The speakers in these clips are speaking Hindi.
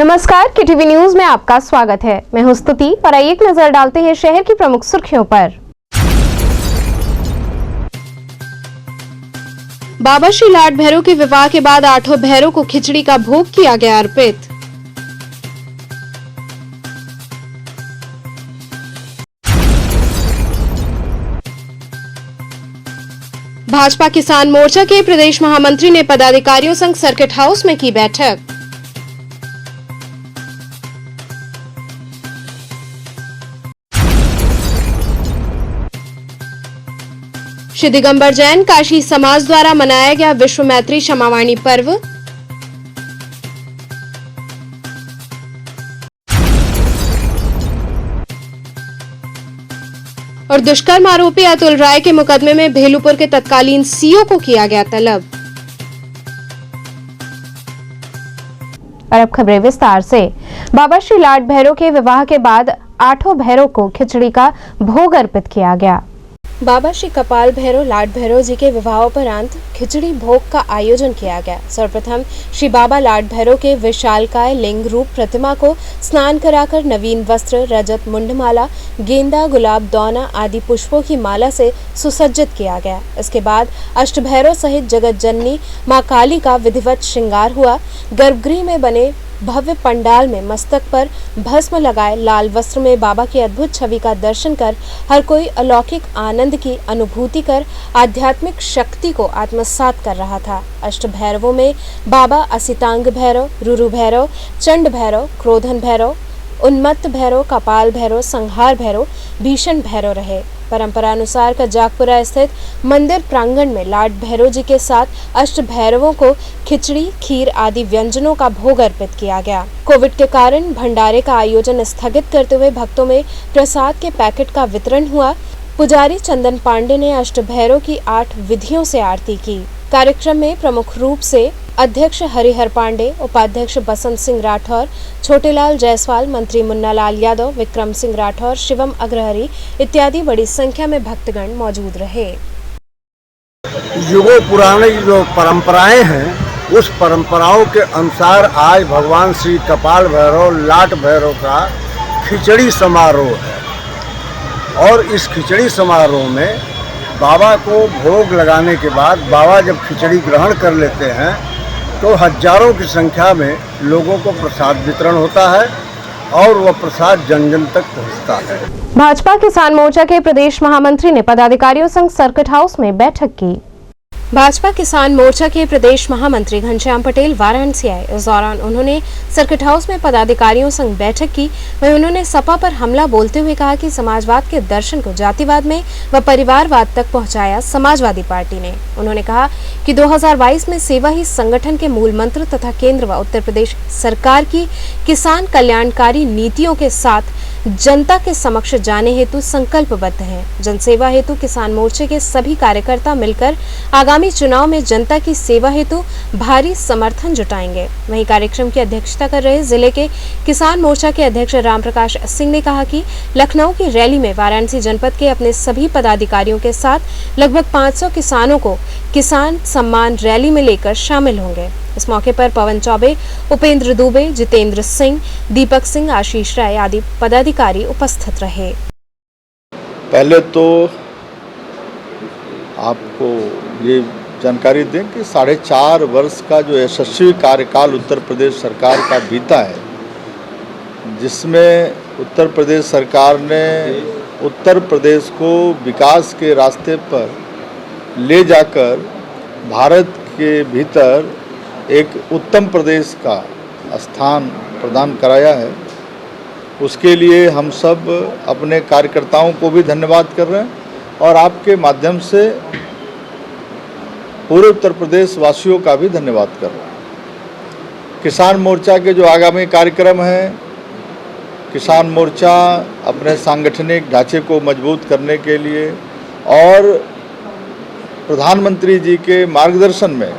नमस्कार, KTV न्यूज में आपका स्वागत है। मैं हूं स्तुति और आइए एक नजर डालते हैं शहर की प्रमुख सुर्खियों पर। बाबा श्री लाड भैरव के विवाह के बाद 8 भैरव को खिचड़ी का भोग किया गया अर्पित। भाजपा किसान मोर्चा के प्रदेश महामंत्री ने पदाधिकारियों संग सर्किट हाउस में की बैठक। श्री दिगंबर जैन काशी समाज द्वारा मनाया गया विश्व मैत्री क्षमावाणी पर्व। और दुष्कर्म आरोपी अतुल राय के मुकदमे में भेलूपुर के तत्कालीन सीओ को किया गया तलब। और अब खबरें विस्तार से। बाबा श्री लाड भैरव के विवाह के बाद 8 भैरव को खिचड़ी का भोग अर्पित किया गया। बाबा श्री कपाल भैरव लाड भैरव जी के विवाहोपरांत खिचड़ी भोग का आयोजन किया गया। सर्वप्रथम श्री बाबा लाड भैरव के विशालकाय लिंग रूप प्रतिमा को स्नान कराकर नवीन वस्त्र, रजत मुंडमाला, गेंदा, गुलाब, दौना आदि पुष्पों की माला से सुसज्जित किया गया। इसके बाद अष्टभैरव सहित जगत जननी मां काली का विधिवत श्रृंगार हुआ। गर्भगृह में बने भव्य पंडाल में मस्तक पर भस्म लगाए लाल वस्त्र में बाबा की अद्भुत छवि का दर्शन कर हर कोई अलौकिक आनंद की अनुभूति कर आध्यात्मिक शक्ति को आत्मसात कर रहा था। अष्ट भैरवों में बाबा असितांग भैरव, रुरु भैरव, चंड भैरव, क्रोधन भैरव, उन्मत्त भैरव, कपाल भैरव, संहार भैरव, भीषण भैरव रहे। परंपरानुसार कजाकपुरा स्थित मंदिर प्रांगण में लाड भैरव जी के साथ अष्ट भैरवों को खिचड़ी, खीर आदि व्यंजनों का भोग अर्पित किया गया। कोविड के कारण भंडारे का आयोजन स्थगित करते हुए भक्तों में प्रसाद के पैकेट का वितरण हुआ। पुजारी चंदन पांडे ने अष्ट भैरव की 8 विधियों से आरती की। कार्यक्रम में प्रमुख रूप से अध्यक्ष हरिहर पांडे, उपाध्यक्ष बसंत सिंह राठौर, छोटेलाल जायसवाल, मंत्री मुन्नालाल यादव, विक्रम सिंह राठौर, शिवम अग्रहरी इत्यादि बड़ी संख्या में भक्तगण मौजूद रहे। युगों पुरानी जो परंपराएं हैं, उस परंपराओं के अनुसार आज भगवान श्री कपाल भैरव लाट भैरव का खिचड़ी समारोह है। और इस खिचड़ी समारोह में बाबा को भोग लगाने के बाद बाबा जब खिचड़ी ग्रहण कर लेते हैं तो हजारों की संख्या में लोगों को प्रसाद वितरण होता है और वह प्रसाद जन जन तक पहुंचता है। भाजपा किसान मोर्चा के प्रदेश महामंत्री ने पदाधिकारियों संग सर्किट हाउस में बैठक की। भाजपा किसान मोर्चा के प्रदेश महामंत्री घनश्याम पटेल वाराणसी आए। इस दौरान उन्होंने सर्किट हाउस में पदाधिकारियों संग बैठक की। वहीं उन्होंने सपा पर हमला बोलते हुए कहा कि समाजवाद के दर्शन को जातिवाद में व परिवारवाद तक पहुंचाया समाजवादी पार्टी ने। उन्होंने कहा कि 2022 में सेवा ही संगठन के मूल मंत्र तथा केंद्र व उत्तर प्रदेश सरकार की किसान कल्याणकारी नीतियों के साथ जनता के समक्ष जाने हेतु संकल्पबद्ध है। जनसेवा हेतु किसान मोर्चे के सभी कार्यकर्ता मिलकर आगामी चुनाव में जनता की सेवा हेतु भारी समर्थन जुटाएंगे। वहीं कार्यक्रम की अध्यक्षता कर रहे जिले के किसान मोर्चा के अध्यक्ष रामप्रकाश सिंह ने कहा कि लखनऊ की रैली में वाराणसी जनपद के अपने सभी पदाधिकारियों के साथ लगभग 500 किसानों को किसान सम्मान रैली में लेकर शामिल होंगे। इस मौके पर पवन चौबे, उपेंद्र दुबे, जितेंद्र सिंह, दीपक सिंह, आशीष राय आदि पदाधिकारी उपस्थित रहे। पहले तो आपको ये जानकारी दें कि 4.5 वर्ष का जो यशस्वी कार्यकाल उत्तर प्रदेश सरकार का बीता है, जिसमें उत्तर प्रदेश सरकार ने उत्तर प्रदेश को विकास के रास्ते पर ले जाकर भारत के भीतर एक उत्तम प्रदेश का स्थान प्रदान कराया है। उसके लिए हम सब अपने कार्यकर्ताओं को भी धन्यवाद कर रहे हैं और आपके माध्यम से पूरे उत्तर प्रदेश वासियों का भी धन्यवाद कर रहे हैं। किसान मोर्चा के जो आगामी कार्यक्रम हैं, किसान मोर्चा अपने सांगठनिक ढांचे को मजबूत करने के लिए और प्रधानमंत्री जी के मार्गदर्शन में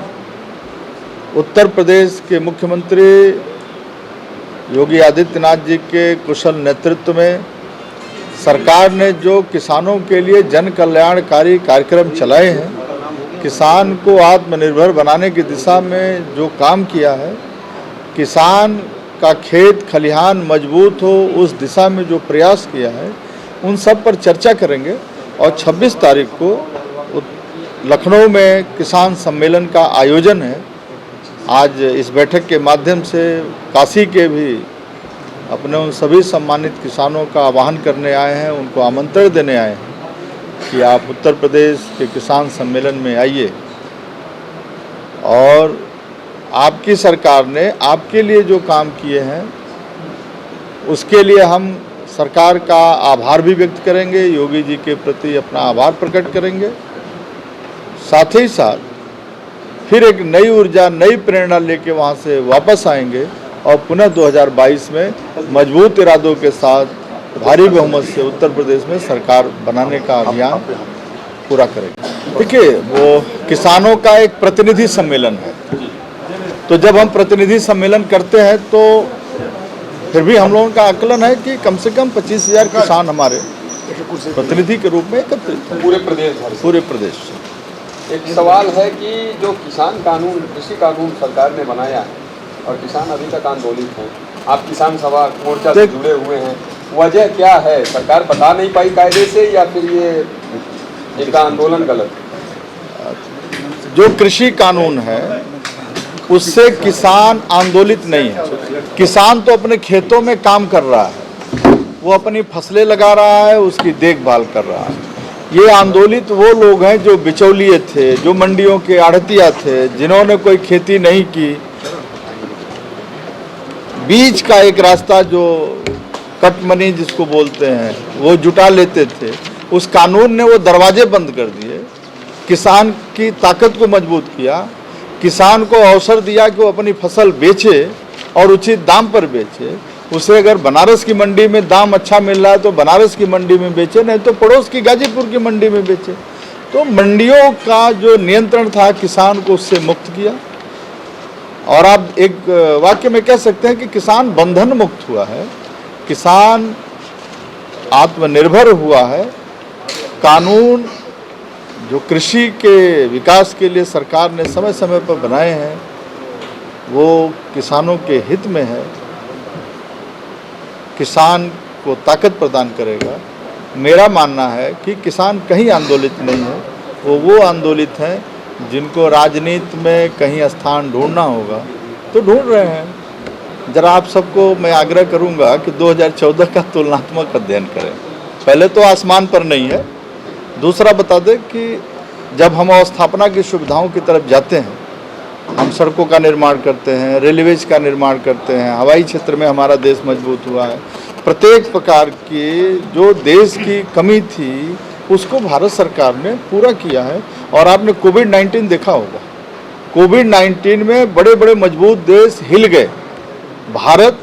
उत्तर प्रदेश के मुख्यमंत्री योगी आदित्यनाथ जी के कुशल नेतृत्व में सरकार ने जो किसानों के लिए जन कल्याणकारी कार्यक्रम चलाए हैं, किसान को आत्मनिर्भर बनाने की दिशा में जो काम किया है, किसान का खेत खलिहान मजबूत हो, उस दिशा में जो प्रयास किया है उन सब पर चर्चा करेंगे। और 26 तारीख को लखनऊ में किसान सम्मेलन का आयोजन है। आज इस बैठक के माध्यम से काशी के भी अपने उन सभी सम्मानित किसानों का आह्वान करने आए हैं, उनको आमंत्रण देने आए हैं कि आप उत्तर प्रदेश के किसान सम्मेलन में आइए और आपकी सरकार ने आपके लिए जो काम किए हैं उसके लिए हम सरकार का आभार भी व्यक्त करेंगे, योगी जी के प्रति अपना आभार प्रकट करेंगे। साथ ही साथ फिर एक नई ऊर्जा, नई प्रेरणा लेके वहाँ से वापस आएंगे और पुनः 2022 में मजबूत इरादों के साथ भारी बहुमत से उत्तर प्रदेश में सरकार बनाने का अभियान पूरा करेंगे। देखिए, वो किसानों का एक प्रतिनिधि सम्मेलन है, तो जब हम प्रतिनिधि सम्मेलन करते हैं तो फिर भी हम लोगों का आकलन है कि कम से कम 25,000 किसान हमारे प्रतिनिधि के रूप में एकत्रित हैं पूरे प्रदेश से। एक सवाल है कि जो किसान कानून, कृषि कानून सरकार ने बनाया है और किसान अभी तक आंदोलित हैं, आप किसान सभा मोर्चा से जुड़े हुए हैं, वजह क्या है? सरकार बता नहीं पाई कायदे से या फिर ये इनका आंदोलन गलत? जो कृषि कानून है उससे किसान आंदोलित नहीं है। किसान तो अपने खेतों में काम कर रहा है, वो अपनी फसलें लगा रहा है, उसकी देखभाल कर रहा है। ये आंदोलित वो लोग हैं जो बिचौलिए थे, जो मंडियों के आढ़तिया थे, जिन्होंने कोई खेती नहीं की, बीच का एक रास्ता जो कट मनी जिसको बोलते हैं वो जुटा लेते थे। उस कानून ने वो दरवाजे बंद कर दिए, किसान की ताकत को मजबूत किया, किसान को अवसर दिया कि वो अपनी फसल बेचे और उचित दाम पर बेचे। उसे अगर बनारस की मंडी में दाम अच्छा मिल रहा है तो बनारस की मंडी में बेचे, नहीं तो पड़ोस की गाजीपुर की मंडी में बेचे। तो मंडियों का जो नियंत्रण था किसान को उससे मुक्त किया। और आप एक वाक्य में कह सकते हैं कि किसान बंधन मुक्त हुआ है, किसान आत्मनिर्भर हुआ है। कानून जो कृषि के विकास के लिए सरकार ने समय समय पर बनाए हैं वो किसानों के हित में है, किसान को ताकत प्रदान करेगा। मेरा मानना है कि किसान कहीं आंदोलित नहीं है, वो आंदोलित हैं जिनको राजनीति में कहीं स्थान ढूंढना होगा तो ढूंढ रहे हैं। जरा आप सबको मैं आग्रह करूंगा कि 2014 का तुलनात्मक अध्ययन करें। पहले तो आसमान पर नहीं है, दूसरा बता दें कि जब हम अवस्थापना की सुविधाओं की तरफ जाते हैं, हम सड़कों का निर्माण करते हैं, रेलवेज का निर्माण करते हैं, हवाई क्षेत्र में हमारा देश मजबूत हुआ है। प्रत्येक प्रकार की जो देश की कमी थी उसको भारत सरकार ने पूरा किया है। और आपने कोविड-19 देखा होगा, कोविड-19 में बड़े बड़े मजबूत देश हिल गए। भारत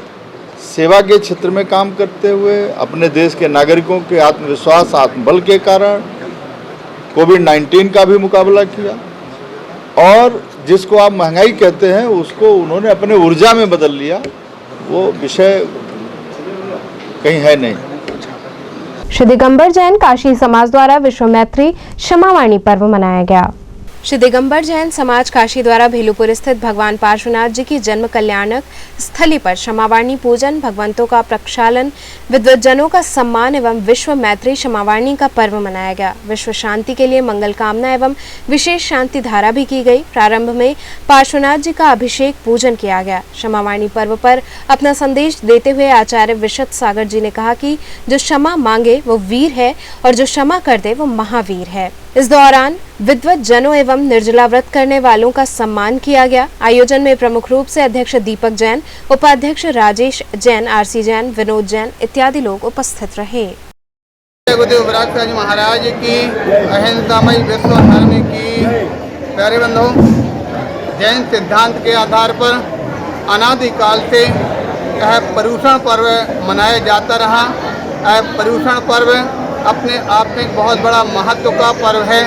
सेवा के क्षेत्र में काम करते हुए अपने देश के नागरिकों के आत्मविश्वास, आत्मबल के कारण कोविड-19 का भी मुकाबला किया। और जिसको आप महंगाई कहते हैं उसको उन्होंने अपने ऊर्जा में बदल लिया। वो विषय कहीं है नहीं। श्री दिगंबर जैन काशी समाज द्वारा विश्व मैत्री क्षमावाणी पर्व मनाया गया। श्री दिगंबर जैन समाज काशी द्वारा भेलूपुर स्थित भगवान पार्श्वनाथ जी की जन्म कल्याणक स्थली पर क्षमावाणी पूजन, भगवंतों का प्रक्षालन, विद्वज्जनों का सम्मान एवं विश्व मैत्री क्षमावाणी का पर्व मनाया गया। विश्व शांति के लिए मंगल कामना एवं विशेष शांति धारा भी की गई। प्रारंभ में पार्श्वनाथ जी का अभिषेक पूजन किया गया। क्षमावाणी पर्व पर अपना संदेश देते हुए आचार्य विशद सागर जी ने कहा कि जो क्षमा मांगे वो वीर है और जो क्षमा कर दे वो महावीर है। इस दौरान विद्वत जनों एवं निर्जला व्रत करने वालों का सम्मान किया गया। आयोजन में प्रमुख रूप से अध्यक्ष दीपक जैन, उपाध्यक्ष राजेश जैन, आरसी जैन, विनोद जैन इत्यादि लोग उपस्थित रहे। गुरुदेव विराज महाराज की अहिंसामयी विश्व धर्म की प्यारे बंधुओं, जैन सिद्धांत के आधार पर अनादिकाल से यह पर्युषण पर्व मनाया जाता रहा। यह पर्युषण पर्व अपने आप में बहुत बड़ा महत्व का पर्व है,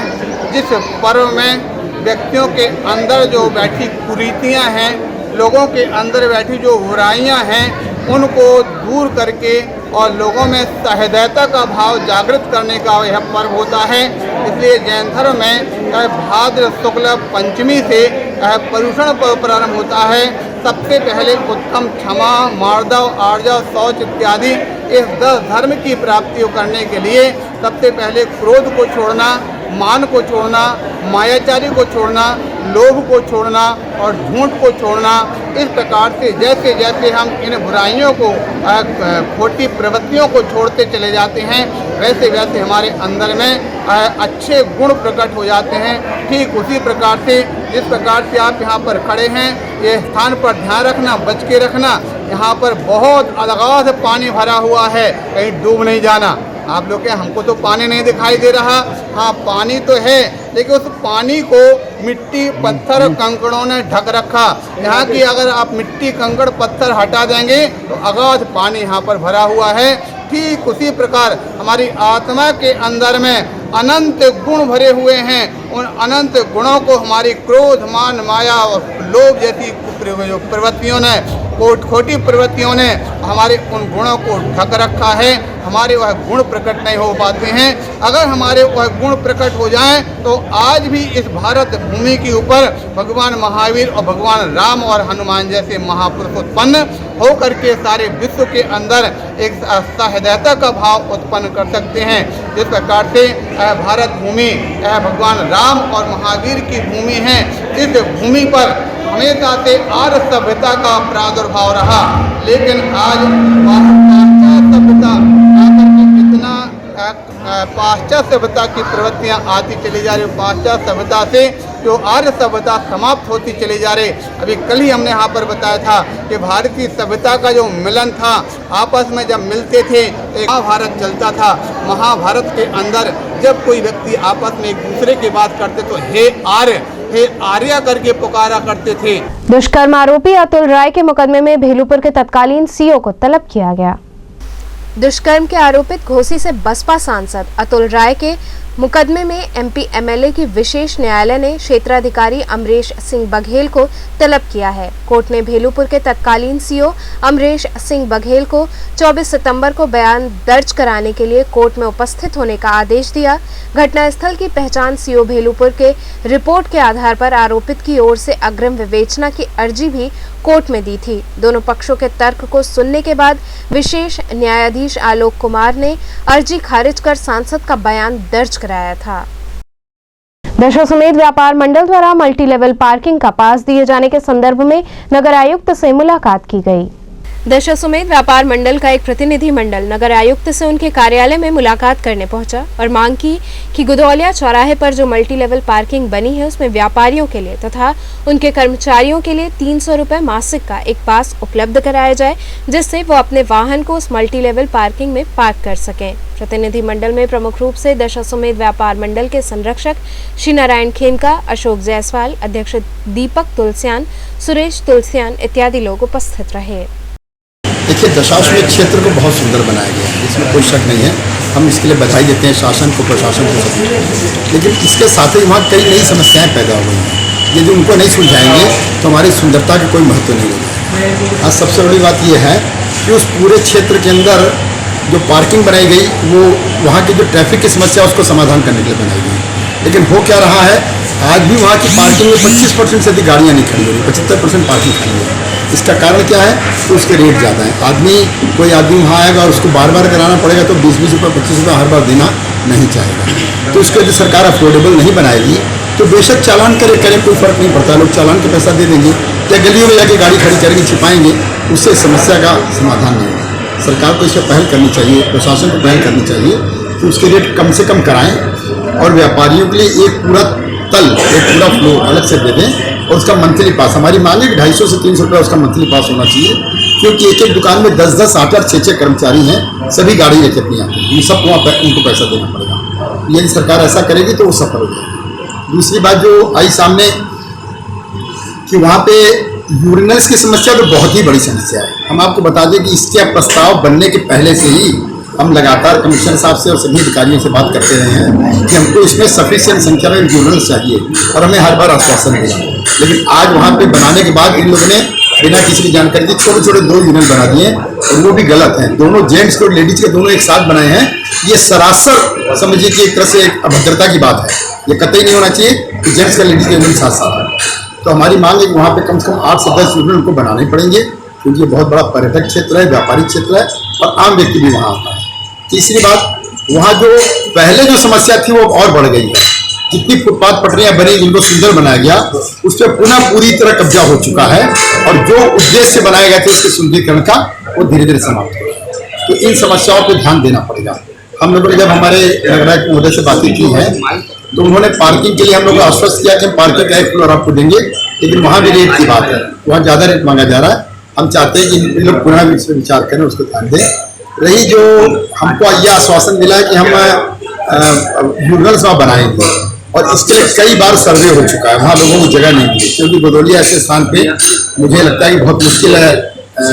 जिस पर्व में व्यक्तियों के अंदर जो बैठी कुरीतियां हैं, लोगों के अंदर बैठी जो बुराइयां हैं, उनको दूर करके और लोगों में सहृदयता का भाव जागृत करने का यह पर्व होता है। इसलिए जैन धर्म में भाद्र शुक्ल पंचमी से यह पर्युषण पर्व प्रारंभ होता है। सबसे पहले उत्तम क्षमा, मार्दव, आर्जव, शौच इत्यादि इस 10 धर्म की प्राप्ति करने के लिए सबसे पहले क्रोध को छोड़ना, मान को छोड़ना, मायाचारी को छोड़ना, लोभ को छोड़ना और झूठ को छोड़ना। इस प्रकार से जैसे जैसे हम इन बुराइयों को, खोटी प्रवृत्तियों को छोड़ते चले जाते हैं, वैसे वैसे हमारे अंदर में अच्छे गुण प्रकट हो जाते हैं। ठीक उसी प्रकार से जिस प्रकार से आप यहाँ पर खड़े हैं, ये स्थान पर ध्यान रखना, बच के रखना। यहाँ पर बहुत अगाध पानी भरा हुआ है, कहीं डूब नहीं जाना। आप लोग के हमको तो पानी नहीं दिखाई दे रहा, हाँ पानी तो है, लेकिन उस पानी को मिट्टी, पत्थर, कंकड़ों ने ढक रखा। यहाँ की अगर आप मिट्टी, कंकड़, पत्थर हटा देंगे तो अगाध पानी यहाँ पर भरा हुआ है। ठीक उसी प्रकार हमारी आत्मा के अंदर में अनंत गुण भरे हुए हैं। उन अनंत गुणों को हमारी क्रोध, मान, माया और लोभ जैसी प्रवृत्तियों ने, खोटी प्रवृत्तियों ने हमारे उन गुणों को ढक रखा है। हमारे वह गुण प्रकट नहीं हो पाते हैं। अगर हमारे वह गुण प्रकट हो जाएं तो आज भी इस भारत भूमि के ऊपर भगवान महावीर और भगवान राम और हनुमान जैसे महापुरुष उत्पन्न होकर के सारे विश्व के अंदर एक सहृदयता का भाव उत्पन्न कर सकते हैं। जिस प्रकार से भारत भूमि भगवान राम और महावीर की भूमि है, इस भूमि पर हमेशा से आर्य सभ्यता का प्रादुर्भाव रहा, लेकिन आज पाश्चात्य सभ्यता आकर के कितना पाश्चात्य सभ्यता की प्रवृत्तियां आती चली जा रही। पाश्चात्य सभ्यता से जो आर्य सभ्यता समाप्त होती चली जा रही। अभी कल ही हमने यहाँ पर बताया था कि भारतीय सभ्यता का जो मिलन था, आपस में जब मिलते थे तो एक महाभारत चलता था। महाभारत के अंदर जब कोई व्यक्ति आपस में एक दूसरे की बात करते तो हे आर्य करके पुकारा करते थे। दुष्कर्म आरोपी अतुल राय के मुकदमे में भेलूपुर के तत्कालीन सीओ को तलब किया गया। दुष्कर्म के आरोपित घोसी से बसपा सांसद अतुल राय के मुकदमे में एमपी एमएलए की विशेष न्यायालय ने क्षेत्राधिकारी अमरेश सिंह बघेल को तलब किया है। कोर्ट ने भेलूपुर के तत्कालीन सीओ अमरेश सिंह बघेल को 24 सितंबर को बयान दर्ज कराने के लिए कोर्ट में उपस्थित होने का आदेश दिया। घटनास्थल की पहचान सीओ भेलूपुर के रिपोर्ट के आधार पर आरोपित की ओर से अग्रिम विवेचना की अर्जी भी कोर्ट में दी थी। दोनों पक्षों के तर्क को सुनने के बाद विशेष न्यायाधीश आलोक कुमार ने अर्जी खारिज कर सांसद का बयान दर्ज कराया था। दशाश्वमेध व्यापार मंडल द्वारा मल्टी लेवल पार्किंग का पास दिए जाने के संदर्भ में नगर आयुक्त से मुलाकात की गई। दशाश्वमेध व्यापार मंडल का एक प्रतिनिधि मंडल नगर आयुक्त से उनके कार्यालय में मुलाकात करने पहुंचा और मांग की कि गुदौलिया चौराहे पर जो मल्टी लेवल पार्किंग बनी है उसमें व्यापारियों के लिए तथा उनके कर्मचारियों के लिए 300 रुपए मासिक का एक पास उपलब्ध कराया जाए, जिससे वो अपने वाहन को उस मल्टी लेवल पार्किंग में पार्क कर सकें। प्रतिनिधि मंडल में प्रमुख रूप से दशाश्वमेध व्यापार मंडल के संरक्षक श्री नारायण खेमका, अशोक जायसवाल, अध्यक्ष दीपक तुलसियान, सुरेश तुलसियान इत्यादि लोग उपस्थित रहे। देखिए, दशाश्वमेध क्षेत्र को बहुत सुंदर बनाया गया है, इसमें कोई शक नहीं है। हम इसके लिए बधाई देते हैं शासन को, प्रशासन को, सभी को। लेकिन इसके साथ ही वहाँ कई नई समस्याएं पैदा हो गई हैं। यदि उनको नहीं सुलझाएंगे तो हमारी सुंदरता का कोई महत्व नहीं रहेगा। आज सबसे बड़ी बात यह है कि उस पूरे क्षेत्र के अंदर जो पार्किंग बनाई गई वो वहाँ की जो ट्रैफिक की समस्या उसको समाधान करने के लिए बनाई गई। लेकिन हो क्या रहा है, आज भी वहाँ की पार्किंग में 25% से अधिक गाड़ियाँ नहीं खड़ी हो रही, 75% पार्किंग खड़ी है। इसका कारण क्या है? तो उसके रेट ज़्यादा है। कोई आदमी वहाँ आएगा और उसको बार बार कराना पड़ेगा तो 20-20 रुपये 25 रुपये हर बार देना नहीं चाहेगा। तो उसको यदि सरकार अफोर्डेबल नहीं बनाएगी तो बेशक चालान करें कोई फर्क नहीं पड़ता। लोग चालान का पैसा दे देंगे या गलियों में जाके गाड़ी खड़ी करेंगे, छिपाएंगे, उससे समस्या का समाधान नहीं होगा। सरकार को इस पर पहल करनी चाहिए, प्रशासन को पहल करनी चाहिए कि उसके रेट कम से कम कराएं और व्यापारियों के लिए एक पूरा तल, एक पूरा फ्लोर अलग से दे दें और उसका मंथली पास, हमारी मांग है कि 250 से 300 रुपये उसका मंथली पास होना चाहिए, क्योंकि एक एक दुकान में 10-10, 8-8, 6-6 कर्मचारी हैं, सभी गाड़ी लेके अपनी आते हैं, सबको उनको पैसा देना पड़ेगा। यदि सरकार ऐसा करेगी तो वो सफल हो जाएगी। दूसरी बात जो आई सामने कि वहाँ पे यूरिनल्स की समस्या तो बहुत ही बड़ी समस्या है। हम आपको बता दें कि इसके प्रस्ताव बनने के पहले से ही हम लगातार कमिश्नर साहब से और सभी अधिकारियों से बात करते रहे हैं कि हमको इसमें सफिशिएंट संख्या में यूरिनल्स चाहिए और हमें हर बार आश्वासन मिला। लेकिन आज वहाँ पे बनाने के बाद इन लोगों ने बिना किसी की जानकारी के छोटे-छोटे 2 यूरिनल बना दिए और वो भी गलत हैं। दोनों जेंट्स के और लेडीज के दोनों एक साथ बनाए हैं। ये सरासर समझिए कि एक तरह से एक अभद्रता की बात है। ये कतई नहीं होना चाहिए कि जेंट्स का लेडीज का यूरिनल साथ साथ है। तो हमारी मांग है कि वहाँ पे कम से कम 8 से 10 यूनिट उनको बनाने पड़ेंगे, क्योंकि ये बहुत बड़ा पर्यटक क्षेत्र है, व्यापारिक क्षेत्र है और आम व्यक्ति भी वहाँ आता है। तीसरी बात, वहाँ जो पहले जो समस्या थी वो और बढ़ गई है। जितनी फुटपाथ पटरियाँ बनी, जिनको सुंदर बनाया गया, उस पर पुनः पूरी तरह कब्जा हो चुका है और जो उद्देश्य बनाया गया था उसके सुंदरीकरण का, वो धीरे धीरे समाप्त हो रहा है। तो इन समस्याओं पर ध्यान देना पड़ेगा। हम लोगों ने जब हमारे नगरायुक्त महोदय से बातें की है तो उन्होंने पार्किंग के लिए हम लोग को आश्वस्त किया कि हम पार्किंग का 1 फ्लोर आपको देंगे, लेकिन वहाँ भी रेट की बात है, वहाँ ज़्यादा रेट मांगा जा रहा है। हम चाहते हैं कि इन लोग पुनः इस पर विचार करें, उसको ध्यान दें। रही जो हमको यह आश्वासन मिला है कि हम यूनिवर्स वहाँ बनाएंगे, और इसके लिए कई बार सर्वे हो चुका है, वहाँ लोगों को जगह नहीं मिली, क्योंकि बदौलिया ऐसे स्थान पे मुझे लगता है कि बहुत मुश्किल है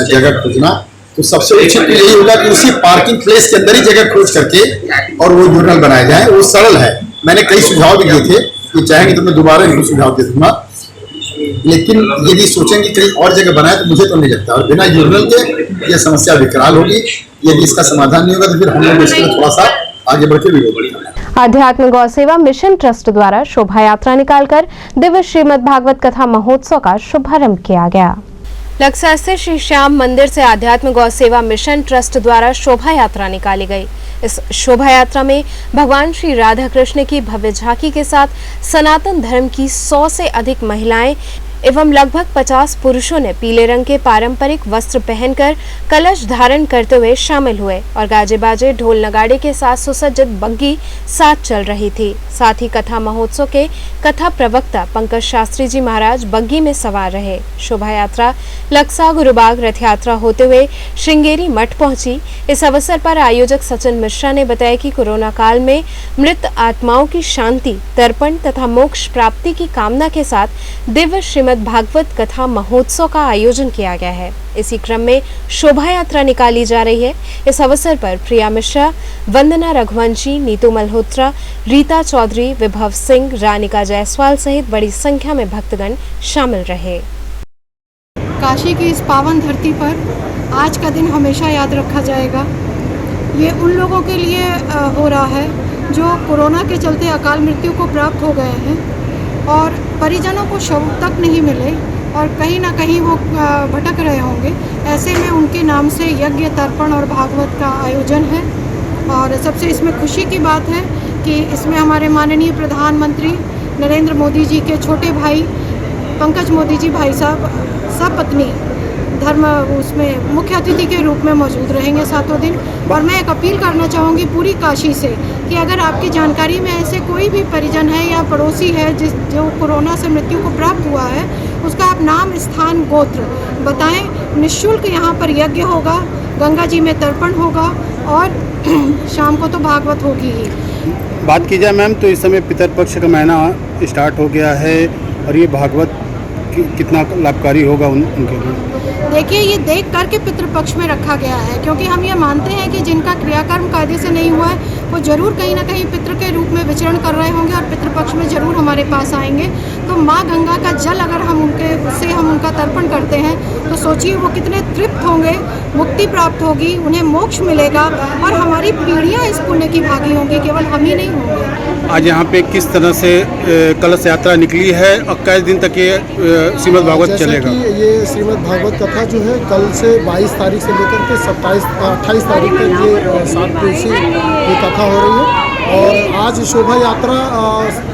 जगह खोजना। तो सबसे उचित तो यही होगा कि उसी पार्किंग प्लेस के अंदर ही जगह खोज करके और वो यूनिवर्स बनाया जाए। वो सरल है। मैंने कई सुझाव भी दिए थे कि चाहेंगे तो मैं दोबारा इनको सुझाव दे दूंगा, लेकिन यदि सोचेंगे कहीं और जगह बनाए तो मुझे तो नहीं लगता, और बिना यूनिवर्स के यह समस्या विकराल होगी। यदि इसका समाधान नहीं होगा तो फिर हम लोग इसके लिए थोड़ा सा आगे बढ़ के विरोध करेंगे। आध्यात्म गौ सेवा मिशन ट्रस्ट द्वारा शोभा यात्रा निकालकर दिव्य श्रीमद् भागवत कथा महोत्सव का शुभारंभ किया गया। लक्सा स्थित श्री श्याम मंदिर से आध्यात्म गौ सेवा मिशन ट्रस्ट द्वारा शोभा यात्रा निकाली गई। इस शोभा यात्रा में भगवान श्री राधा कृष्ण की भव्य झांकी के साथ सनातन धर्म की 100 से अधिक महिलाएं एवं लगभग 50 पुरुषों ने पीले रंग के पारंपरिक वस्त्र पहनकर कलश धारण करते हुए शामिल हुए और गाजे बाजे ढोल नगाड़े के साथ सुसज्जित बग्गी साथ चल रही थी। साथ ही कथा महोत्सव के कथा प्रवक्ता पंकज शास्त्री जी महाराज बग्गी में सवार रहे। शोभा यात्रा लक्सा गुरुबाग रथ यात्रा होते हुए श्रृंगेरी मठ पहुंची। इस अवसर पर आयोजक सचिन मिश्रा ने बताया कि कोरोना काल में मृत आत्माओं की शांति, तर्पण तथा मोक्ष प्राप्ति की कामना के साथ दिव्य श्रीमद् भागवत कथा महोत्सव का आयोजन किया गया है। इसी क्रम में शोभा यात्रा निकाली जा रही है। इस अवसर पर प्रिया मिश्रा, वंदना रघुवंशी, नीतू मल्होत्रा, रीता चौधरी, विभव सिंह, रानिका जायसवाल सहित बड़ी संख्या में भक्तगण शामिल रहे। काशी की इस पावन धरती पर आज का दिन हमेशा याद रखा जाएगा। ये उन लोगों के लिए हो रहा है जो कोरोना के चलते अकाल मृत्यु को प्राप्त हो गए हैं और परिजनों को शव तक नहीं मिले और कहीं ना कहीं वो भटक रहे होंगे। ऐसे में उनके नाम से यज्ञ, तर्पण और भागवत का आयोजन है। और सबसे इसमें खुशी की बात है कि इसमें हमारे माननीय प्रधानमंत्री नरेंद्र मोदी जी के छोटे भाई पंकज मोदी जी भाई साहब सपत्नी धर्म उसमें मुख्य अतिथि के रूप में मौजूद रहेंगे 7 दिन। और मैं एक अपील करना चाहूँगी पूरी काशी से कि अगर आपकी जानकारी में ऐसे कोई भी परिजन है या पड़ोसी है जो कोरोना से मृत्यु को प्राप्त हुआ है, उसका आप नाम, स्थान, गोत्र बताएं। निःशुल्क यहाँ पर यज्ञ होगा, गंगा जी में तर्पण होगा और शाम को तो भागवत होगी ही। बात की जाए मैम तो इस समय पितरपक्ष का महीना स्टार्ट हो गया है और ये भागवत कितना लाभकारी होगा उनके लिए? देखिए, ये देख करके पितृपक्ष में रखा गया है, क्योंकि हम ये मानते हैं कि जिनका क्रियाकर्म कायदे से नहीं हुआ है वो जरूर कहीं ना कहीं पितृ के रूप में विचरण कर रहे होंगे और पितृपक्ष में जरूर हमारे पास आएंगे। तो माँ गंगा का जल अगर हम उनका तर्पण करते हैं तो सोचिए वो कितने तृप्त होंगे, मुक्ति प्राप्त होगी, उन्हें मोक्ष मिलेगा और हमारी पीढ़ियाँ इस पुण्य की भागी होंगी, केवल हम ही नहीं होंगे। आज यहाँ पे किस तरह से कलश यात्रा निकली है और कई दिन तक ये श्रीमद् भागवत चलेगा? ये श्रीमद् भागवत कथा जो है कल से 22 तारीख से लेकर के 28 तारीख तक ये 7 दिवसीय ये कथा हो रही है। और आज शोभा यात्रा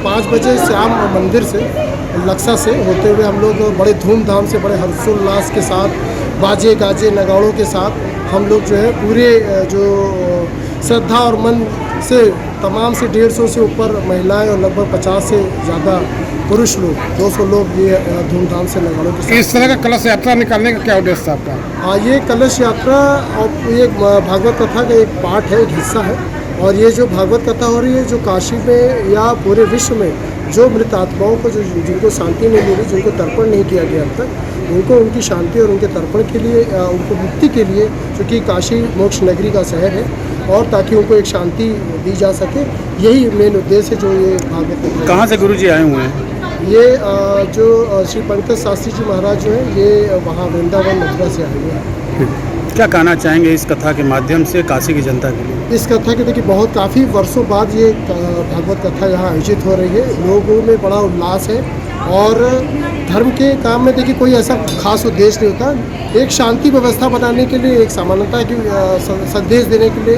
5 बजे श्याम मंदिर से लक्सा से होते हुए हम लोग बड़े धूमधाम से, बड़े हर्षोल्लास के साथ, बाजे गाजे नगाड़ों के साथ हम लोग जो है पूरे जो श्रद्धा और मन से तमाम से 150 से ऊपर महिलाएं और लगभग 50 से ज़्यादा पुरुष लोग, 200 लोग ये धूमधाम से नगाड़ों के साथ। इस तरह का कलश यात्रा निकालने का क्या उद्देश्य था आपका? ये कलश यात्रा और ये भागवत कथा का एक पार्ट है, एक हिस्सा है। और ये जो भागवत कथा हो रही है, जो काशी में या पूरे विश्व में जो मृत आत्माओं को जिनको शांति नहीं मिली, जिनको तर्पण नहीं किया गया अब तक, उनको उनकी शांति और उनके तर्पण के लिए, उनको मुक्ति के लिए, क्योंकि काशी मोक्ष नगरी का शहर है, और ताकि उनको एक शांति दी जा सके, यही मेन उद्देश्य है जो ये भागवत। कहाँ से गुरुजी आए हुए हैं? ये जो श्री पंकज शास्त्री जी महाराज जो हैं, ये वहाँ वृंदावन मथुरा से आए हुए हैं। क्या कहना चाहेंगे इस कथा के माध्यम से काशी की जनता के लिए? इस कथा के देखिए बहुत काफ़ी वर्षों बाद ये भागवत कथा यहाँ आयोजित हो रही है। लोगों में बड़ा उल्लास है और धर्म के काम में देखिए कोई ऐसा खास उद्देश्य नहीं होता। एक शांति व्यवस्था बनाने के लिए, एक समानता की संदेश देने के लिए,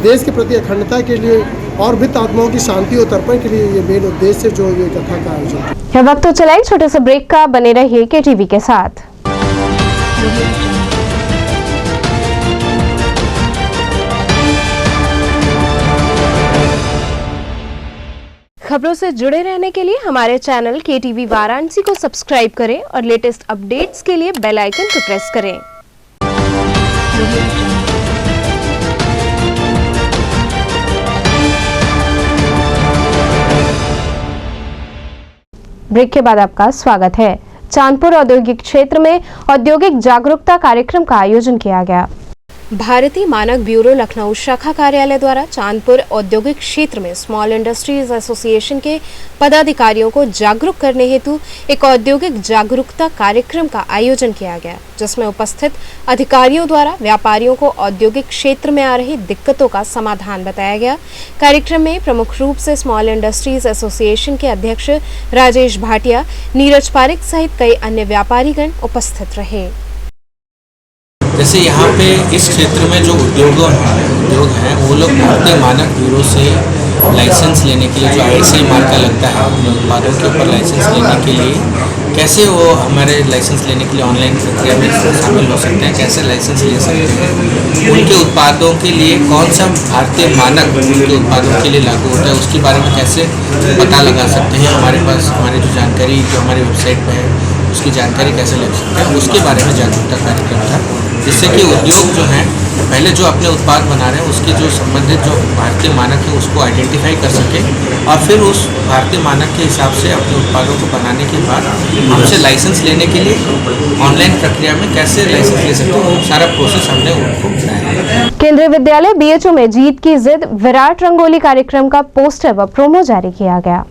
देश के प्रति अखंडता के लिए और भिन्न आत्माओं की शांति और तर्पण के लिए ये मेन उद्देश्य जो ये कथा का आयोजन है। वक्त तो चला एक छोटे से ब्रेक का, बने रहिए KTV के साथ। खबरों से जुड़े रहने के लिए हमारे चैनल KTV वाराणसी को सब्सक्राइब करें और लेटेस्ट अपडेट्स के लिए बेल आइकन को प्रेस करें। ब्रेक के बाद आपका स्वागत है। चांदपुर औद्योगिक क्षेत्र में औद्योगिक जागरूकता कार्यक्रम का आयोजन किया गया। भारतीय मानक ब्यूरो लखनऊ शाखा कार्यालय द्वारा चांदपुर औद्योगिक क्षेत्र में स्मॉल इंडस्ट्रीज एसोसिएशन के पदाधिकारियों को जागरूक करने हेतु एक औद्योगिक जागरूकता कार्यक्रम का आयोजन किया गया, जिसमें उपस्थित अधिकारियों द्वारा व्यापारियों को औद्योगिक क्षेत्र में आ रही दिक्कतों का समाधान बताया गया। कार्यक्रम में प्रमुख रूप से स्मॉल इंडस्ट्रीज एसोसिएशन के अध्यक्ष राजेश भाटिया, नीरज पारिक सहित कई अन्य व्यापारीगण उपस्थित रहे। जैसे यहाँ पे इस क्षेत्र में जो उद्योग हैं वो लोग भारतीय मानक ब्यूरो से लाइसेंस लेने के लिए, जो ISI मार्क का लगता है उत्पादों के ऊपर लाइसेंस लेने के लिए, कैसे वो हमारे लाइसेंस लेने के लिए ऑनलाइन प्रक्रिया में शामिल हो सकते हैं, कैसे लाइसेंस ले सकते हैं, उनके उत्पादों के लिए कौन सा भारतीय मानक उनके उत्पादों के लिए लागू होता है, उसके बारे में कैसे पता लगा सकते हैं। हमारे पास हमारी जो जानकारी जो हमारी वेबसाइट पर है उसकी जानकारी कैसे ले सकते हैं, उसके बारे में जागरूकता कार्यक्रम था, जिससे कि उद्योग जो हैं पहले जो अपने उत्पाद बना रहे हैं उसके जो संबंधित जो भारतीय मानक है उसको आइडेंटिफाई कर सके और फिर उस भारतीय मानक के हिसाब से अपने उत्पादों को बनाने के बाद हमसे लाइसेंस लेने के लिए ऑनलाइन प्रक्रिया में कैसे लाइसेंस ले सकते हैं, वो सारा प्रोसेस हमने उनको बताया। केंद्रीय विद्यालय BHU में जीत की जिद विराट रंगोली कार्यक्रम का पोस्टर व प्रोमो जारी किया गया।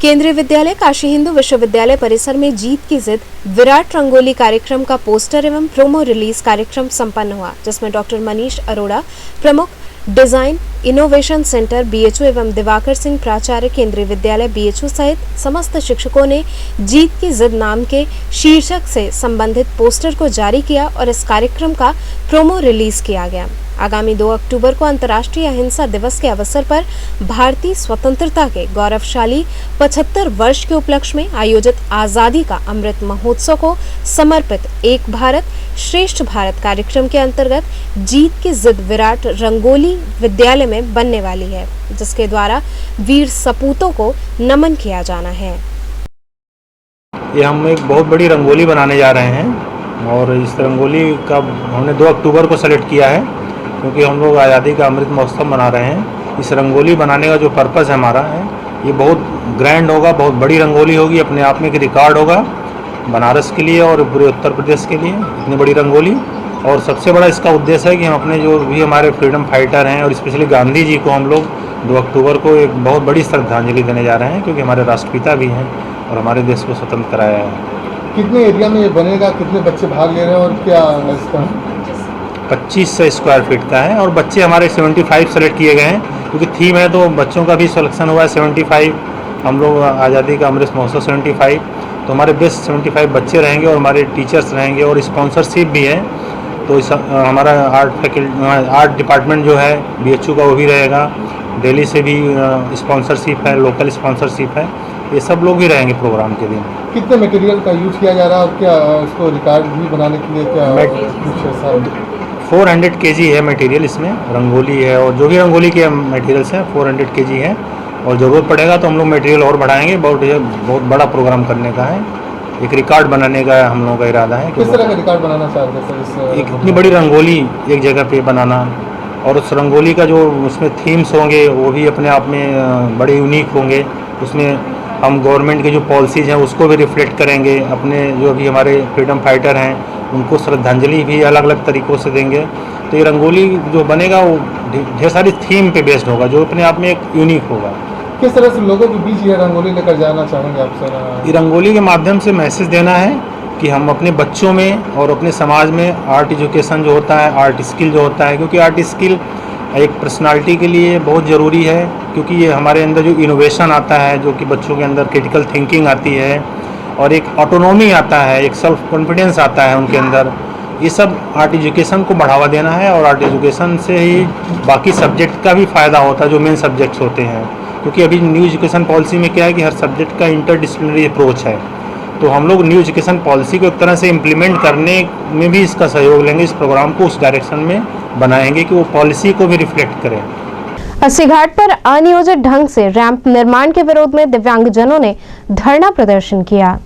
केंद्रीय विद्यालय काशी हिंदू विश्वविद्यालय परिसर में जीत की जिद विराट रंगोली कार्यक्रम का पोस्टर एवं प्रोमो रिलीज कार्यक्रम संपन्न हुआ, जिसमें डॉक्टर मनीष अरोड़ा प्रमुख डिजाइन इनोवेशन सेंटर BHU एवं दिवाकर सिंह प्राचार्य केंद्रीय विद्यालय BHU सहित समस्त शिक्षकों ने जीत की जिद नाम के शीर्षक से संबंधित पोस्टर को जारी किया और इस कार्यक्रम का प्रोमो रिलीज किया गया। आगामी 2 अक्टूबर को अंतर्राष्ट्रीय अहिंसा दिवस के अवसर पर भारतीय स्वतंत्रता के गौरवशाली 75 वर्ष के उपलक्ष्य में आयोजित आजादी का अमृत महोत्सव को समर्पित एक भारत श्रेष्ठ भारत कार्यक्रम के अंतर्गत जीत की जिद विराट रंगोली विद्यालय में बनने वाली है, जिसके द्वारा वीर सपूतों को नमन किया जाना है। ये हम एक बहुत बड़ी रंगोली बनाने जा रहे हैं और इस रंगोली का हमने 2 अक्टूबर को सेलेक्ट किया है, क्योंकि हम लोग आज़ादी का अमृत महोत्सव मना रहे हैं। इस रंगोली बनाने का जो पर्पस है हमारा है, ये बहुत ग्रैंड होगा, बहुत बड़ी रंगोली होगी, अपने आप में एक रिकॉर्ड होगा बनारस के लिए और पूरे उत्तर प्रदेश के लिए, इतनी बड़ी रंगोली। और सबसे बड़ा इसका उद्देश्य है कि हम अपने जो भी हमारे फ्रीडम फाइटर हैं और स्पेशली गांधी जी को हम लोग 2 अक्टूबर को एक बहुत बड़ी श्रद्धांजलि देने जा रहे हैं, क्योंकि हमारे राष्ट्रपिता भी हैं और हमारे देश को स्वतंत्र कराया है। कितने एरिया में ये बनेगा, कितने बच्चे भाग ले रहे हैं और क्या इसका 2500 स्क्वायर फीट का है और बच्चे हमारे 75 सेलेक्ट किए गए हैं, क्योंकि थीम है तो बच्चों का भी सिलेक्शन हुआ है 75। हम लोग आज़ादी का अमृत महोत्सव 75, तो हमारे बेस्ट 75 बच्चे रहेंगे और हमारे टीचर्स रहेंगे और स्पॉन्सरशिप भी है। तो इस हमारा आर्ट डिपार्टमेंट जो है BHU का वो भी रहेगा, दिल्ली से भी स्पॉन्सरशिप है, लोकल स्पॉन्सरशिप है, ये सब लोग भी रहेंगे प्रोग्राम के दिन। कितने मटेरियल का यूज किया जा रहा है और क्या इसको रिकॉर्ड भी बनाने के लिए क्या 400 kg है मटेरियल, इसमें रंगोली है और जो भी रंगोली के मटेरियल्स हैं 400 kg है और ज़रूरत पड़ेगा तो हम लोग मटेरियल और बढ़ाएंगे। बहुत बड़ा प्रोग्राम करने का है, एक रिकॉर्ड बनाने का हम लोगों का इरादा है। किस तरह का रिकॉर्ड बनाना चाहते हैं सर? एक इतनी बड़ी रंगोली एक जगह पे बनाना और उस रंगोली का जो उसमें थीम्स होंगे वो भी अपने आप में बड़े यूनिक होंगे। उसमें हम गवर्नमेंट की जो पॉलिसीज़ हैं उसको भी रिफ्लेक्ट करेंगे, अपने जो भी हमारे फ्रीडम फाइटर हैं उनको श्रद्धांजलि भी अलग अलग तरीक़ों से देंगे। तो ये रंगोली जो बनेगा वो ढेर सारी थीम पे बेस्ड होगा, जो अपने आप में एक यूनिक होगा। किस तरह से लोगों के बीच ये रंगोली लेकर जाना चाहेंगे आपसे? ये रंगोली के माध्यम से मैसेज देना है कि हम अपने बच्चों में और अपने समाज में आर्ट एजुकेशन जो होता है, आर्ट स्किल जो होता है, क्योंकि आर्ट स्किल एक पर्सनालिटी के लिए बहुत ज़रूरी है, क्योंकि ये हमारे अंदर जो इनोवेशन आता है, जो कि बच्चों के अंदर क्रिटिकल थिंकिंग आती है और एक ऑटोनॉमी आता है, एक सेल्फ कॉन्फिडेंस आता है उनके अंदर। ये सब आर्ट एजुकेशन को बढ़ावा देना है और आर्ट एजुकेशन से ही बाकी सब्जेक्ट का भी फ़ायदा होता है जो मेन सब्जेक्ट्स होते हैं। क्योंकि अभी न्यू एजुकेशन पॉलिसी में क्या है कि हर सब्जेक्ट का इंटरडिसिप्लिनरी अप्रोच है, तो हम लोग न्यू एजुकेशन पॉलिसी को एक तरह से इम्प्लीमेंट करने में भी इसका सहयोग लेंगे। इस प्रोग्राम को उस डायरेक्शन में बनाएंगे कि वो पॉलिसी को भी रिफ्लेक्ट करें। अस्सी घाट पर अनियोजित ढंग से रैंप निर्माण के विरोध में दिव्यांगजनों ने धरना प्रदर्शन किया।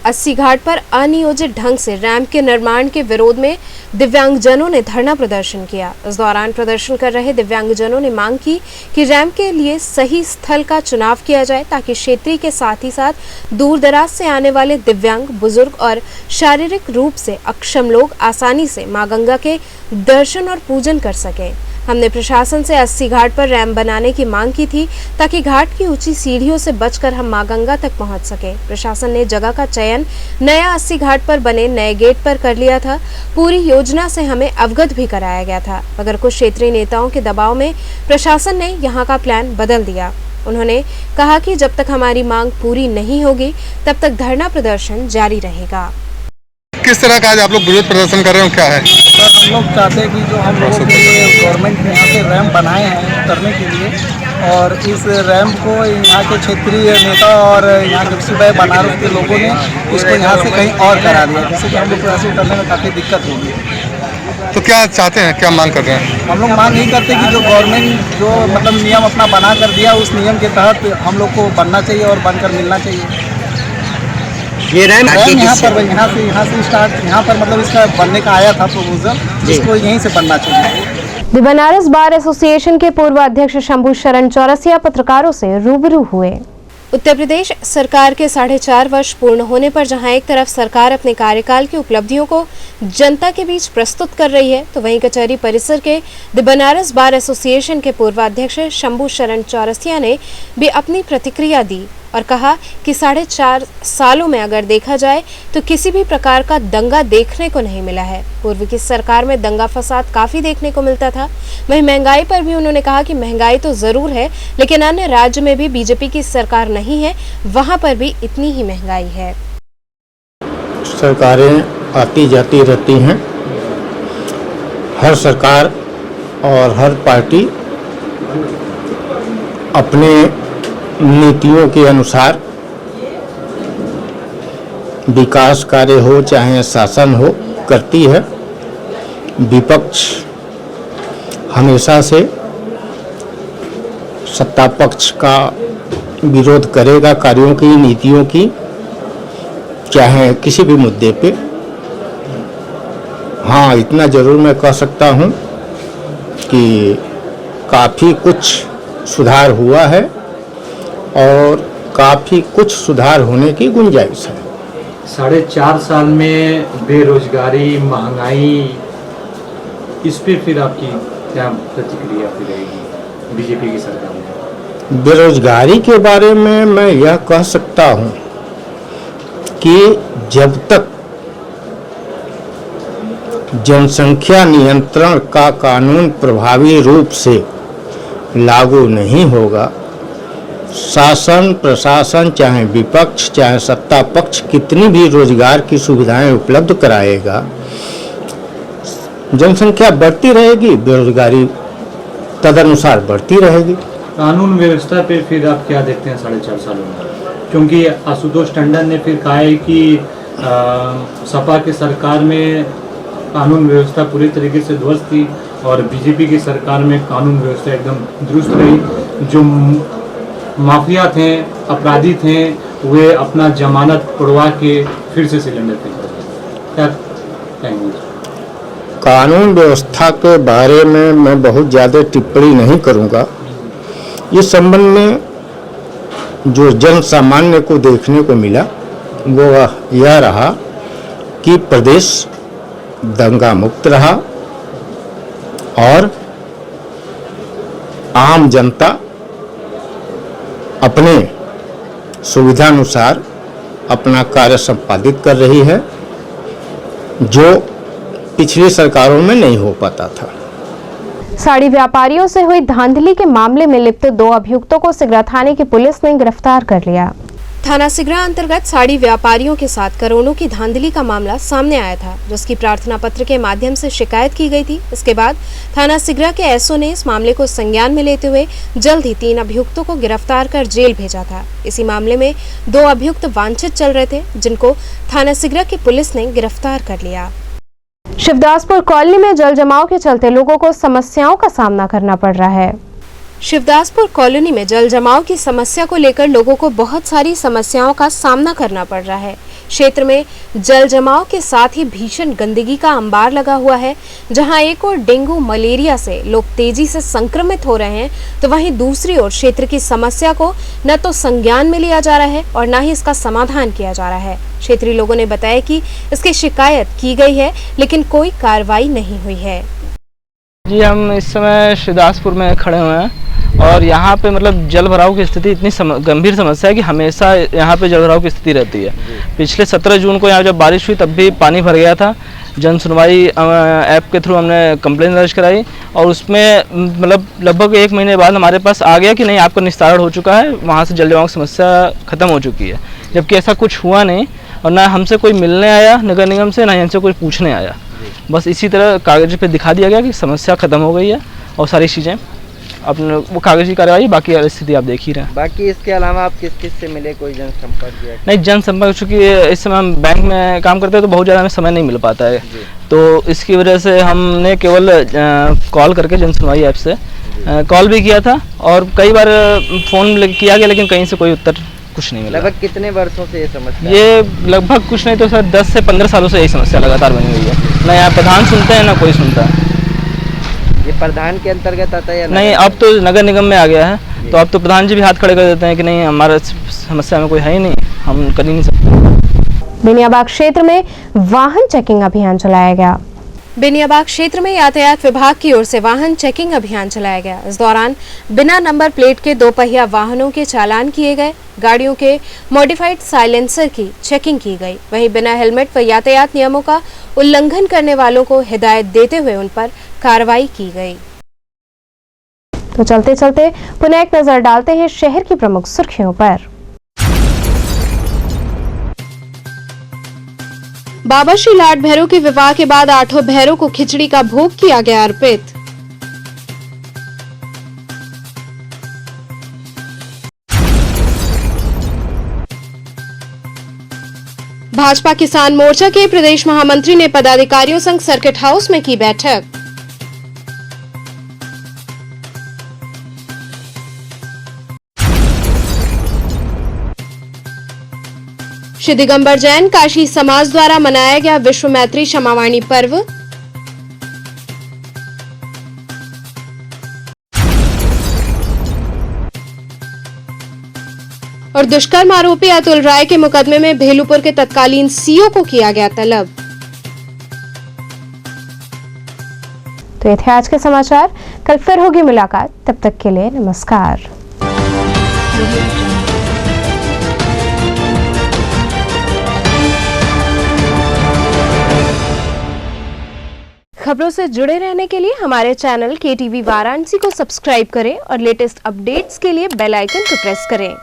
अस्सी घाट पर अनियोजित ढंग से रैंप के निर्माण के विरोध में दिव्यांगजनों ने धरना प्रदर्शन किया। इस दौरान प्रदर्शन कर रहे दिव्यांगजनों ने मांग की कि रैंप के लिए सही स्थल का चुनाव किया जाए ताकि क्षेत्रीय के साथ ही साथ दूर दराज से आने वाले दिव्यांग, बुजुर्ग और शारीरिक रूप से अक्षम लोग आसानी से मां गंगा के दर्शन और पूजन कर सकें। हमने प्रशासन से अस्सी घाट पर रैंप बनाने की मांग की थी ताकि घाट की ऊंची सीढ़ियों से बचकर हम मां गंगा तक पहुंच सके। प्रशासन ने जगह का चयन नया अस्सी घाट पर बने नए गेट पर कर लिया था। पूरी योजना से हमें अवगत भी कराया गया था, मगर कुछ क्षेत्रीय नेताओं के दबाव में प्रशासन ने यहाँ का प्लान बदल दिया। उन्होंने कहा कि जब तक हमारी मांग पूरी नहीं होगी तब तक धरना प्रदर्शन जारी रहेगा। किस तरह का आज आप लोग विरोध प्रदर्शन कर रहे हो, क्या है? सर, हम लोग चाहते हैं कि जो हम लोगों के लिए गवर्नमेंट ने यहाँ पे रैंप बनाए हैं उतरने के लिए, और इस रैंप को यहाँ के क्षेत्रीय नेता और यहाँ के सुबह बनारस के लोगों ने इसको यहाँ से कहीं और करा दिया, जिससे कि हम लोग को ऐसे उतरने में काफ़ी दिक्कत होगी। तो क्या चाहते हैं, क्या मांग कर रहे हैं? हम लोग मांग यही करते हैं कि जो गवर्नमेंट जो मतलब नियम अपना बना कर दिया उस नियम के तहत हम लोग को बनना चाहिए और बनकर मिलना चाहिए। ये रैंप यहाँ से स्टार्ट यहाँ पर मतलब इसका बनने का आया था प्रपोजल, जिसको यहीं से बनना चाहिए। द बनारस बार एसोसिएशन के पूर्व अध्यक्ष शंभू शरण चौरसिया पत्रकारों से रूबरू हुए। उत्तर प्रदेश सरकार के 4.5 वर्ष पूर्ण होने पर जहां एक तरफ सरकार अपने कार्यकाल की उपलब्धियों को जनता के बीच प्रस्तुत कर रही है, तो वहीं कचहरी परिसर के द बनारस बार एसोसिएशन के पूर्व अध्यक्ष शंभू शरण चौरसिया ने भी अपनी प्रतिक्रिया दी और कहा कि 4.5 सालों में अगर देखा जाए तो किसी भी प्रकार का दंगा देखने को नहीं मिला है। पूर्व की सरकार में दंगा फसाद काफी देखने को मिलता था। वहीं महंगाई पर भी उन्होंने कहा कि महंगाई तो जरूर है, लेकिन अन्य राज्य में भी बीजेपी की सरकार नहीं है, वहां पर भी इतनी ही महंगाई है। सरकारें आती जाती रहती हैं, हर सरकार और हर पार्टी अपने नीतियों के अनुसार विकास कार्य हो चाहे शासन हो करती है। विपक्ष हमेशा से सत्ता पक्ष का विरोध करेगा कार्यों की, नीतियों की, चाहे किसी भी मुद्दे पे। हाँ, इतना जरूर मैं कह सकता हूँ कि काफ़ी कुछ सुधार हुआ है और काफ़ी कुछ सुधार होने की गुंजाइश है। 4.5 साल में बेरोजगारी, महंगाई, इस पे फिर आपकी क्या प्रतिक्रिया रहेगी बीजेपी की सरकार में? बेरोजगारी के बारे में मैं यह कह सकता हूं कि जब तक जनसंख्या नियंत्रण का कानून प्रभावी रूप से लागू नहीं होगा, शासन प्रशासन चाहे विपक्ष चाहे सत्ता पक्ष कितनी भी रोजगार की सुविधाएं उपलब्ध कराएगा, जनसंख्या बढ़ती रहेगी, बेरोजगारी तदनुसार बढ़ती रहेगी। कानून व्यवस्था पे फिर आप क्या देखते हैं 4.5 सालों में? क्योंकि आशुतोष टंडन ने फिर कहा है कि सपा की सरकार में कानून व्यवस्था पूरी तरीके से ध्वस्त थी और बीजेपी की सरकार में कानून व्यवस्था एकदम दुरुस्त रही। जो माफिया थे, अपराधी थे, वे अपना जमानत उड़वा के फिर से सिलेंडर पे क्या कहेंगे? कानून व्यवस्था के बारे में मैं बहुत ज़्यादा टिप्पणी नहीं करूंगा। इस संबंध में जो जन सामान्य को देखने को मिला वो यह रहा कि प्रदेश दंगा मुक्त रहा और आम जनता अपने सुविधानुसार अपना कार्य संपादित कर रही है, जो पिछली सरकारों में नहीं हो पाता था। साड़ी व्यापारियों से हुई धांधली के मामले में लिप्त 2 अभियुक्तों को सिगरा थाने की पुलिस ने गिरफ्तार कर लिया। थाना सिगरा अंतर्गत साड़ी व्यापारियों के साथ करोड़ों की धांधली का मामला सामने आया था, जिसकी प्रार्थना पत्र के माध्यम से शिकायत की गई थी। इसके बाद थाना सिगरा के एसओ ने इस मामले को संज्ञान में लेते हुए जल्द ही 3 अभियुक्तों को गिरफ्तार कर जेल भेजा था। इसी मामले में 2 अभियुक्त वांछित चल रहे थे, जिनको थाना सिगरा की पुलिस ने गिरफ्तार कर लिया। शिवदासपुर कॉलोनी में जल जमाव के चलते लोगों को समस्याओं का सामना करना पड़ रहा है। शिवदासपुर कॉलोनी में जल जमाव की समस्या को लेकर लोगों को बहुत सारी समस्याओं का सामना करना पड़ रहा है। क्षेत्र में जल जमाव के साथ ही भीषण गंदगी का अंबार लगा हुआ है, जहां एक ओर डेंगू मलेरिया से लोग तेजी से संक्रमित हो रहे हैं, तो वहीं दूसरी ओर क्षेत्र की समस्या को न तो संज्ञान में लिया जा रहा है और न ही इसका समाधान किया जा रहा है। क्षेत्रीय लोगों ने बताया कि इसकी शिकायत की गई है, लेकिन कोई कार्रवाई नहीं हुई है। जी, हम इस समय शिवदासपुर में खड़े हुए हैं और यहाँ पे मतलब जल भराव की स्थिति इतनी गंभीर समस्या है कि हमेशा यहाँ पे जल भराव की स्थिति रहती है। पिछले 17 जून को यहाँ जब बारिश हुई तब भी पानी भर गया था। जन सुनवाई ऐप के थ्रू हमने कंप्लेंट दर्ज कराई और उसमें मतलब लगभग 1 महीने बाद हमारे पास आ गया कि नहीं, आपका निस्तारण हो चुका है, वहाँ से जल जमाव की समस्या खत्म हो चुकी है। जबकि ऐसा कुछ हुआ नहीं और ना हमसे कोई मिलने आया नगर निगम से, ना हमसे कोई पूछने आया। बस इसी तरह कागज पे दिखा दिया गया कि समस्या खत्म हो गई है और सारी चीज़ें अपने वो कागजी कार्रवाई, बाकी स्थिति आप देख ही रहे हैं। बाकी इसके अलावा आप किस किस से मिले, कोई जनसंपर्क किया? नहीं, जनसंपर्क चूँकि इस समय हम बैंक में काम करते हैं तो बहुत ज़्यादा हमें समय नहीं मिल पाता है, तो इसकी वजह से हमने केवल कॉल करके जन सुनवाई ऐप से कॉल भी किया था और कई बार फ़ोन किया गया, लेकिन कहीं से कोई उत्तर कुछ नहीं मिला। लगभग कितने वर्षों से ये समस्या? ये लगभग कुछ नहीं तो सर 10 से 15 सालों से यही समस्या लगातार बनी हुई है। ना यहाँ प्रधान सुनते हैं ना कोई सुनता है। ये प्रधान के अंतर्गत आता है या नहीं? अब तो नगर निगम में आ गया है, तो अब तो प्रधान जी भी हाथ खड़े कर देते हैं कि नहीं, हमारा समस्या में कोई है ही नहीं, हम कर ही नहीं सकते। बेनियाबाग क्षेत्र में वाहन चेकिंग अभियान चलाया गया। बेनियाबाग क्षेत्र में यातायात विभाग की ओर से वाहन चेकिंग अभियान चलाया गया। इस दौरान बिना नंबर प्लेट के 2 पहिया वाहनों के चालान किए गए, गाड़ियों के मॉडिफाइड साइलेंसर की चेकिंग की गई। वहीं बिना हेलमेट व यातायात नियमों का उल्लंघन करने वालों को हिदायत देते हुए उन पर कार्रवाई की गई। तो चलते चलते पुनः एक नजर डालते हैं शहर की प्रमुख सुर्खियों पर। बाबा श्री लाड भैरव के विवाह के बाद 8 भैरव को खिचड़ी का भोग किया गया अर्पित। भाजपा किसान मोर्चा के प्रदेश महामंत्री ने पदाधिकारियों संग सर्किट हाउस में की बैठक। श्री दिगंबर जैन काशी समाज द्वारा मनाया गया विश्व मैत्री क्षमावाणी पर्व। और दुष्कर्म आरोपी अतुल राय के मुकदमे में भेलूपुर के तत्कालीन सीओ को किया गया तलब। तो ये थे आज के समाचार, कल फिर होगी मुलाकात, तब तक के लिए नमस्कार। खबरों से जुड़े रहने के लिए हमारे चैनल KTV वाराणसी को सब्सक्राइब करें और लेटेस्ट अपडेट्स के लिए बेल आइकन को प्रेस करें।